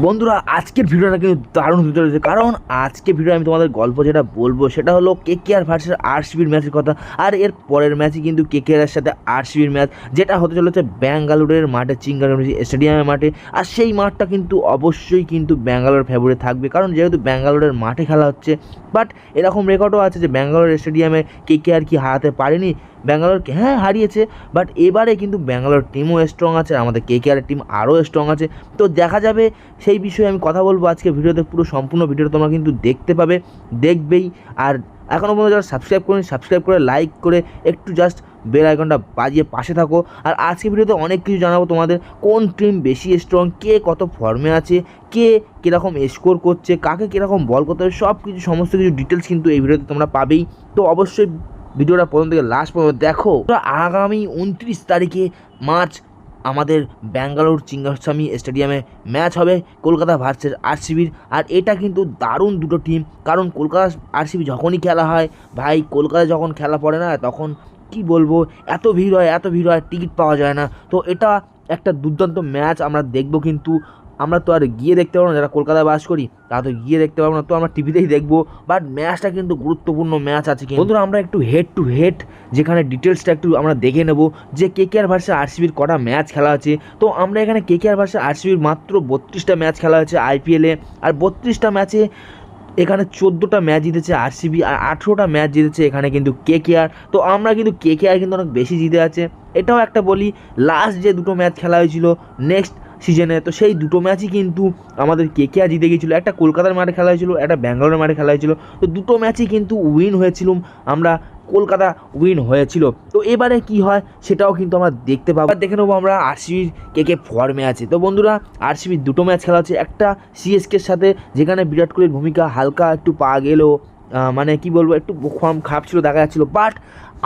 বন্ধুরা আজকের ভিডিওটা কিন্তু দারুণ হতে চলেছে, কারণ আজকে ভিডিও আমি তোমাদের গল্প যেটা বলবো সেটা হলো কেকেআর ভার্সেস আরসিবির ম্যাচের কথা। আর এর পরের ম্যাচই কিন্তু কেকেআরের সাথে আরসিবির ম্যাচ, যেটা হতে চলেছে ব্যাঙ্গালোরের মাঠে, চিঙ্গারামজি স্টেডিয়ামের মাঠে। আর সেই মাঠটা কিন্তু অবশ্যই কিন্তু ব্যাঙ্গালোর ফেভারে থাকবে, কারণ যেহেতু ব্যাঙ্গালোরের মাঠে খেলা হচ্ছে। বাট এরকম রেকর্ডও আছে যে ব্যাঙ্গালোর স্টেডিয়ামে কেকেআর কি হারাতে পারেনি, ব্যাঙ্গালোরকে হ্যাঁ হারিয়েছে। বাট এবারে কিন্তু ব্যাঙ্গালোর টিমও স্ট্রং আছে, আমাদের কেকেআরের টিম আরও স্ট্রং আছে। তো দেখা যাবে, সেই বিষয়ে আমি কথা বলবো আজকে ভিডিওতে। পুরো সম্পূর্ণ ভিডিওটা তোমরা কিন্তু দেখতে পাবে, দেখবেই। আর এখনও পর্যন্ত যারা সাবস্ক্রাইব করেন, সাবস্ক্রাইব করে লাইক করে একটু জাস্ট বেল আইকনটা বাজিয়ে পাশে থাকো। আর আজকে ভিডিওতে অনেক কিছু জানাবো তোমাদের, কোন টিম বেশি স্ট্রং, কে কত ফর্মে আছে, কে কীরকম স্কোর করছে, কাকে কীরকম বল করতে হবে, সব কিছু সমস্ত কিছু ডিটেলস কিন্তু এই ভিডিওতে তোমরা পাবেই। তো অবশ্যই ভিডিওটা প্রথম থেকে লাস্ট পর্যন্ত দেখো। আগামী 29 তারিখে মার্চ আমাদের ব্যাঙ্গালোর চিঙ্গাস্বামী স্টেডিয়ামে ম্যাচ হবে কলকাতা ভার্সেস আরসিবির। আর এটা কিন্তু দারুণ দুটো টিম, কারণ কলকাতা আরসিবি যখনই খেলা হয় ভাই, কলকাতায় যখন খেলা পড়ে না তখন কি বলবো, এত ভিড় হয়, টিকিট পাওয়া যায় না। তো এটা একটা দুর্দান্ত ম্যাচ আমরা দেখবো, কিন্তু আমরা তো আর গিয়ে দেখতে পারবো না, যারা কলকাতায় বাস করি তারা তো গিয়ে দেখতে পারবো না, তো আমরা টিভিতেই দেখবো। বাট ম্যাচটা কিন্তু গুরুত্বপূর্ণ ম্যাচ আছে। বন্ধুরা আমরা একটু হেড টু হেড যেখানে ডিটেলসটা একটু আমরা দেখে নেব যে কেকেআর ভার্সেস আরসিবির কটা ম্যাচ খেলা আছে। তো আমরা এখানে কেকেআর ভার্সেস আরসিবির মাত্র 32টা ম্যাচ খেলা হয়েছে আইপিএলে। আর 32টা ম্যাচে এখানে 14টা ম্যাচ জিতেছে আরসিবি, আর 18টা ম্যাচ জিতেছে এখানে কিন্তু কেকেআর। তো আমরা কিন্তু কেকেআর কিন্তু অনেক বেশি জিতে আছে। এটাও একটা বলি, লাস্ট যে দুটো ম্যাচ খেলা হয়েছিল নেক্সট সিজনে, তো সেই দুটো ম্যাচই কিন্তু আমাদের কেকেআর জিতে গিয়েছিলো। একটা কলকাতার মাঠে খেলা হয়েছিল, একটা ব্যাঙ্গালোরের মাঠে খেলা হয়েছিল। তো দুটো ম্যাচই কিন্তু উইন হয়েছিলাম আমরা, কলকাতা উইন হয়েছিল। তো এবারে কি হয় সেটাও কিন্তু আমরা দেখতে পাবো। দেখে নেবো আমরা আরসিবির কে ফর্মে আছে। তো বন্ধুরা আরসিবির দুটো ম্যাচ খেলা হচ্ছে, একটা সিএসকের সাথে যেখানে বিরাট কোহলির ভূমিকা হালকা একটু পাওয়া গেলেও মানে কি বলবো, একটু ফর্ম খারাপ ছিল দেখা যাচ্ছিলো। বাট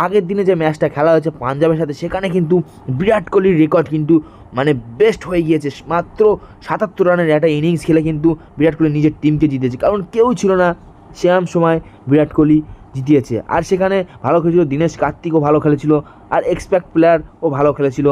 আগের দিনে যে ম্যাচটা খেলা হয়েছে পাঞ্জাবের সাথে, সেখানে কিন্তু বিরাট কোহলির রেকর্ড কিন্তু মানে বেস্ট হয়ে গিয়েছে। মাত্র 77 রানের একটা ইনিংস খেলে কিন্তু বিরাট কোহলি নিজের টিমকে জিতেছে, কারণ কেউ ছিল না সেরকম সময় বিরাট কোহলি জিতিয়েছে। আর সেখানে ভালো খেলেছিল দীনেশ কার্তিকও ভালো খেলেছিল, আর এক্সপেক্ট প্লেয়ারও ভালো খেলেছিল,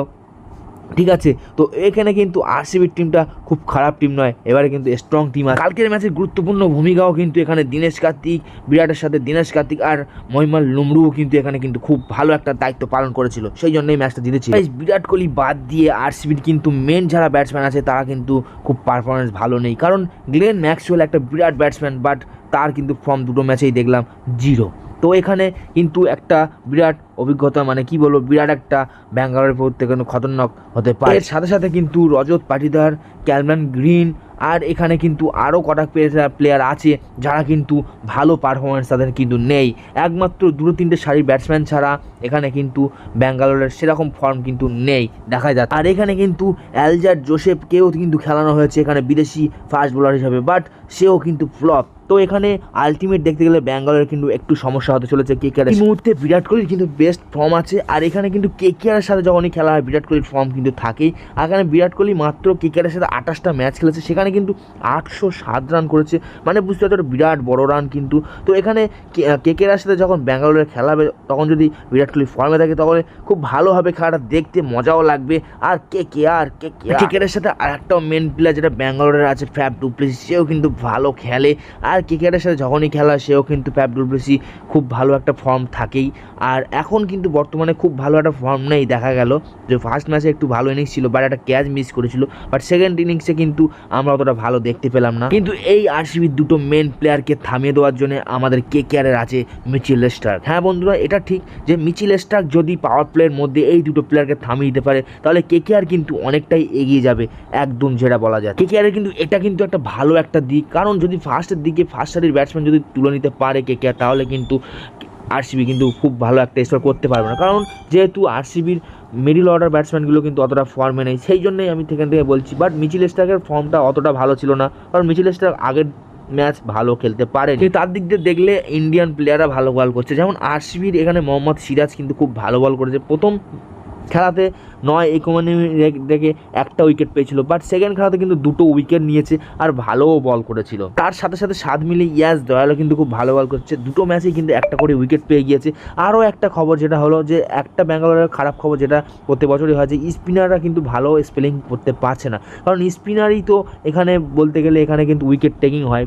ঠিক আছে। তো এখানে কিন্তু আরসিবির টিমটা খুব খারাপ টিম নয়, এবারে কিন্তু স্ট্রং টিম আছে। কালকের ম্যাচের গুরুত্বপূর্ণ ভূমিকাও কিন্তু এখানে দীনেশ কার্তিক, বিরাটের সাথে দীনেশ কার্তিক আর মহিমাল লুমরুও কিন্তু এখানে কিন্তু খুব ভালো একটা দায়িত্ব পালন করেছিল, সেই জন্যই ম্যাচটা জিতেছিল। বিরাট কোহলি বাদ দিয়ে আরসিবির কিন্তু মেন যারা ব্যাটসম্যান আছে তারা কিন্তু খুব পারফরমেন্স ভালো নেই, কারণ গ্লেন ম্যাক্সওয়েল একটা বিরাট ব্যাটসম্যান, বাট তার কিন্তু ফর্ম দুটো ম্যাচেই দেখলাম 0। তো এখানে কিন্তু একটা বিরাট অভিজ্ঞতা, মানে কি বলবো, বিরাট একটা ব্যাঙ্গালোরের পক্ষে কিন্তু খতরনাক হতে পারে। এর সাথে সাথে কিন্তু রজত পাটিদার, ক্যালম্যান গ্রিন, আর এখানে কিন্তু আরও কটা প্লেয়ার আছে যারা কিন্তু ভালো পারফরমেন্স তাদের কিন্তু নেই। একমাত্র 2-3টে সারির ব্যাটসম্যান ছাড়া এখানে কিন্তু ব্যাঙ্গালোরের সেরকম ফর্ম কিন্তু নেই দেখা যায়। আর এখানে কিন্তু অ্যালজার জোসেফকেও কিন্তু খেলানো হয়েছে এখানে বিদেশি ফাস্ট বোলার হিসাবে, বাট সেও কিন্তু ফ্লপ। তো এখানে আলটিমেট দেখতে গেলে ব্যাঙ্গালোরের কিন্তু একটু সমস্যা হতে চলেছে কেকেআর। এই মুহূর্তে বিরাট কোহলির কিন্তু বেস্ট ফর্ম আছে, আর এখানে কিন্তু কেকেআরের সাথে যখনই খেলা হয় বিরাট কোহলির ফর্ম কিন্তু থাকেই। আর এখানে বিরাট কোহলি মাত্র কেকেআরের সাথে 28টা ম্যাচ খেলেছে, সেখানে কিন্তু 807 রান করেছে, মানে বুঝতে পারছো বিরাট বড় রান কিন্তু। তো এখানে কেকেআরের সাথে যখন ব্যাঙ্গালোরের খেলা হবে তখন যদি বিরাট কোহলি ফর্মে থাকে তখন খুব ভালোভাবে খেলাটা দেখতে মজাও লাগবে। আর কেকেআরের সাথে আর একটাও মেন প্লেয়ার যেটা ব্যাঙ্গালোরের আছে ফ্যাফ ডু প্লেসিস, সেও কিন্তু ভালো খেলে। আর কেকেআরের সাথে যখনই খেলা সেও কিন্তু ফ্যাফ ডু প্লেসিস খুব ভালো একটা ফর্ম থাকেই। আর এখন কিন্তু বর্তমানে খুব ভালো একটা ফর্ম নেই, দেখা গেল যে ফার্স্ট ম্যাচে একটু ভালো ইনিংস ছিল, বাট একটা ক্যাচ মিস করেছিল, বাট সেকেন্ড ইনিংসে কিন্তু আমরা অতটা ভালো দেখতে পেলাম না। কিন্তু এই আরসিবির দুটো মেন প্লেয়ারকে থামিয়ে দেওয়ার জন্য আমাদের কেকেআরের আছে মিচেল স্টার্ক। হ্যাঁ বন্ধুরা এটা ঠিক যে মিচেল স্টার্ক যদি পাওয়ার প্লের মধ্যে এই দুটো প্লেয়ারকে থামিয়ে দিতে পারে তাহলে কেকেআর কিন্তু অনেকটাই এগিয়ে যাবে, একদম যেটা বলা যায়। কেকেআরের কিন্তু এটা কিন্তু একটা ভালো একটা দিক, কারণ যদি ফার্স্টের দিকে ফার্স্ট সারির ব্যাটসম্যান যদি তুলে নিতে পারে কেকেআর, তাহলে কিন্তু আরসিবি কিন্তু খুব ভালো একটা স্কোর করতে পারবে না, কারণ যেহেতু আরসিবির মিডিল অর্ডার ব্যাটসম্যানগুলো কিন্তু অতটা ফর্মে নেই, সেই জন্যই আমি সেখান থেকে বলছি। বাট মিচেল স্টার্কের ফর্মটা অতটা ভালো ছিল না, কারণ মিচেল স্টার্ক আগের ম্যাচ ভালো খেলতে পারে, কিন্তু তার দিক দিয়ে দেখলে ইন্ডিয়ান প্লেয়াররা ভালো বল করছে। যেমন আরসিবির এখানে মোহাম্মদ সিরাজ কিন্তু খুব ভালো বল করেছে, প্রথম খেলাতে ইকোনমি রেখে একটা উইকেট পেয়েছিল, বাট সেকেন্ড খেলাতে কিন্তু 2টো উইকেট নিয়েছে আর ভালোও বল করেছিল। তার সাথে সাথে 7 মিলে ইয়াস দয়ালও কিন্তু খুব ভালো বল করছে, 2টো ম্যাচেই কিন্তু একটা করে উইকেট পেয়ে গিয়েছে। আরও একটা খবর যেটা হলো যে একটা ব্যাঙ্গালোরের খারাপ খবর যেটা প্রতি বছরই হয় যে স্পিনাররা কিন্তু ভালো স্পেলিং করতে পারছে না, কারণ স্পিনারই তো এখানে বলতে গেলে এখানে কিন্তু উইকেট টেকিং হয়।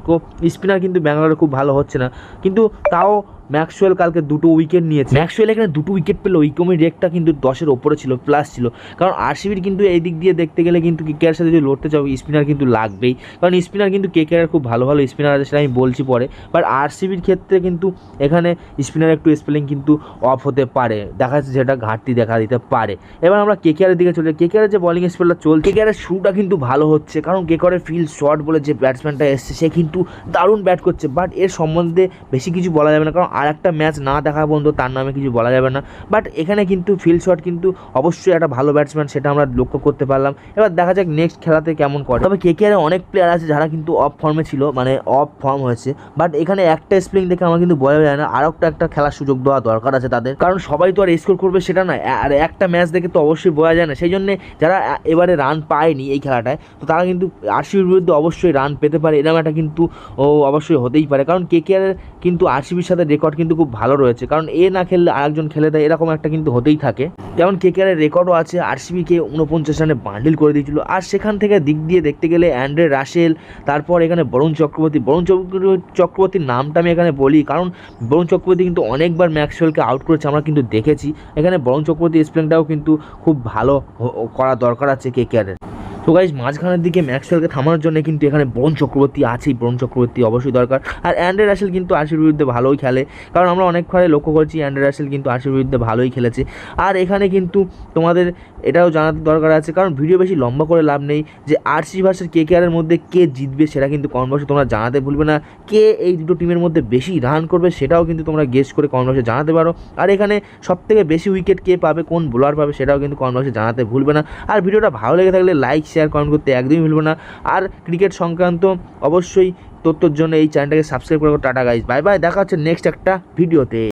স্পিনার কিন্তু ব্যাঙ্গালোরে খুব ভালো হচ্ছে না, কিন্তু তাও ম্যাক্সওয়েল কালকে 2টো উইকেট নিয়েছে। ম্যাক্সওয়েল এখানে 2টো উইকেট পেলো, ইকোনমি রেটটা কিন্তু 10-এর ওপরে ছিল, প্লাস ছিল, কারণ আরসিবির কিন্তু এই দিক দিয়ে দেখতে গেলে কিন্তু কেকেআর সাথে যদি লড়তে চাও স্পিনার কিন্তু লাগবেই, কারণ স্পিনার কিন্তু কেকেআর খুব ভালো ভালো স্পিনার আছে, সেটা আমি বলছি পরে। বাট আরসিবির ক্ষেত্রে কিন্তু এখানে স্পিনার একটু স্পেলিং কিন্তু অফ হতে পারে, দেখা যাচ্ছে যেটা ঘাটতি দেখা দিতে পারে। এবার আমরা কেকেআরের দিকে চলে, কেকেআরের যে বলিং স্পেলটা চলছে, কেকেআরের শুরুটা কিন্তু ভালো হচ্ছে, কারণ কেকেআরের ফিল্ড শট বলে যে ব্যাটসম্যানটা এসছে সে কিন্তু দারুণ ব্যাট করছে, বাট এর সম্বন্ধে বেশি কিছু বলা যাবে না, কারণ আর একটা ম্যাচ না দেখা পর্যন্ত তার নামে কিছু বলা যাবে না। বাট এখানে কিন্তু ফিল্ড শট কিন্তু অবশ্যই একটা ভালো ব্যাটসম্যান, সেটা আমরা লক্ষ্য করতে পারলাম। এবার দেখা যাক নেক্সট খেলাতে কেমন করে। তবে কেকেআরে অনেক প্লেয়ার আছে যারা কিন্তু অফ ফর্মে ছিল, মানে অফ ফর্ম হয়েছে, বাট এখানে একটা স্প্লিং দেখে আমার কিন্তু বোঝা যায় না, আর একটা খেলার সুযোগ দেওয়া দরকার আছে তাদের, কারণ সবাই তো আর স্কোর করবে সেটা নয়, আর একটা ম্যাচ দেখে তো অবশ্যই বোঝা যায় না। সেই জন্যে যারা এবারে রান পায়নি এই খেলাটায়, তো তারা কিন্তু আরসিবির বিরুদ্ধে অবশ্যই রান পেতে পারে, এরকম একটা কিন্তু অবশ্যই হতেই পারে, কারণ কেকেআরের কিন্তু আরসিবির সাথে রেকর্ড কিন্তু খুব ভালো রয়েছে, কারণ এ না খেললে আরেকজন খেলে দেয়, এরকম একটা কিন্তু হতেই থাকে। যেমন কেকেআরের রেকর্ডও আছে, আরসিবিকে 49 রানে বান্ডিল করে দিয়েছিল, আর সেখান থেকে দিক দিয়ে দেখতে গেলে অ্যান্ড্রে রাসেল, তারপর এখানে বরুণ চক্রবর্তীর নামটা আমি এখানে বলি, কারণ বরুণ চক্রবর্তী কিন্তু অনেকবার ম্যাক্সওয়েলকে আউট করেছে, আমরা কিন্তু দেখেছি। এখানে বরুণ চক্রবর্তীর স্প্লিংটাও কিন্তু খুব ভালো করা দরকার আছে কেকেআরের। তো গাইজ মাঝখানের দিকে ম্যাক্সওয়েলকে থামানোর জন্য কিন্তু এখানে বরুণ চক্রবর্তী আছেই, বরুণ চক্রবর্তী অবশ্যই দরকার। আর অ্যান্ড্রে রাসেল কিন্তু আরসিবির বিরুদ্ধে ভালোই খেলে, কারণ আমরা অনেকবারে লক্ষ্য করছি অ্যান্ড্রে রাসেল কিন্তু আরসিবির বিরুদ্ধে ভালোই খেলেছে। আর এখানে কিন্তু তোমাদের এটাও জানাতে দরকার আছে, কারণ ভিডিও বেশি লম্বা করে লাভ নেই, যে আরসিবি ভার্সেস কেকেআরের মধ্যে কে জিতবে সেটা কিন্তু কমেন্ট বক্সে তোমরা জানাতে ভুলবে না। কে এই দুটো টিমের মধ্যে বেশি রান করবে সেটাও কিন্তু তোমরা গেস করে কমেন্ট বক্সে জানাতে পারো। আর এখানে সবথেকে বেশি উইকেট কে পাবে, কোন বোলার পাবে সেটাও কিন্তু কমেন্ট বক্সে জানাতে ভুলবে না। আর ভিডিওটা ভালো লেগে থাকলে লাইক শেয়ার কমেন্ট করতে একদমই ভুলবে না। আর ক্রিকেট সংক্রান্ত অবশ্যই তথ্যের জন্য এই চ্যানেলটাকে সাবস্ক্রাইব করে টাটা গাইজ, বাই বাই, দেখা হচ্ছে নেক্সট একটা ভিডিওতে।